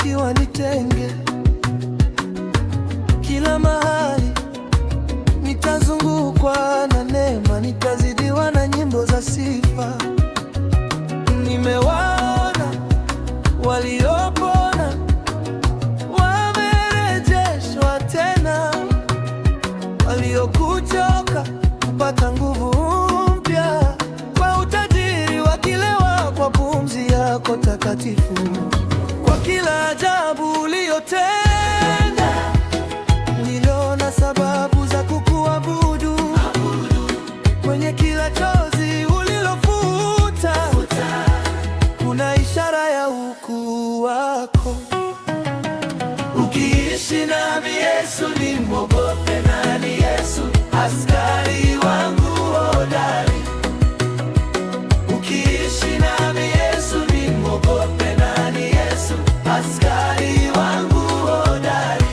marafiki wanitenge. Kila mahali nitazungukwa na neema, nitazidiwa na nyimbo za sifa. Nimewaona waliopona wamerejeshwa tena, waliokuchoka kupata nguvu mpya, kwa utajiri wakilewa kwa pumzi yako takatifu. Kwa kila ajabu uliyotenda, niliona sababu za kukuabudu. Kwenye kila chozi ulilofuta, kuna ishara ya ukuu wako. Ukiishi nami Yesu, nimwogope nani? Yesu askari wangu hodari. Ukiishi nami Yesu, nimwogope nani? Yesu askari wangu hodari.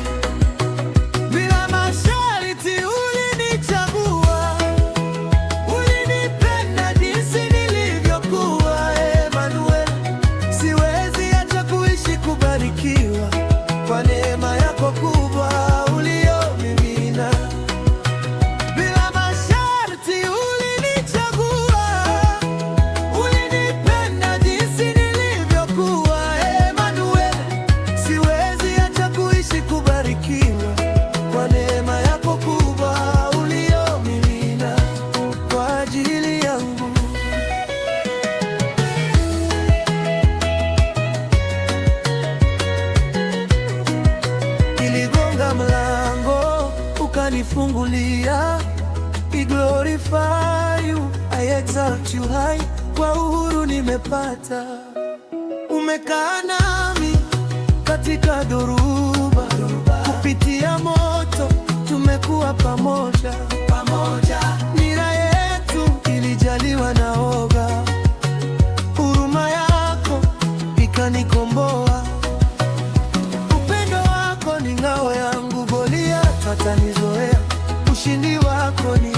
Bila masharti ulinichagua, ulinipenda jinsi nilivyokuwa. Emmanuel, siwezi acha kuishi kubarikiwa kwa neema yako kubwa uliyomimina. Bila masharti ulinichagua, ulinipenda jinsi nilivyokuwa. Emmanuel, siwezi acha kuishi kubarikiwa kwa neema yako kubwa uliyomimina kwa ajili yangu. Niligonga mlango ukanifungulia. I glorify you, I exalt you high. Kwa uhuru nimepata, umekaa nami katika dhoruba, kupitia moto tumekuwa pamoja. Nira yetu ilijaliwa na woga, huruma yako ikanikomboa. Upendo wako ni ngao yangu, Goliath hatanizoea. Ushindi wako ni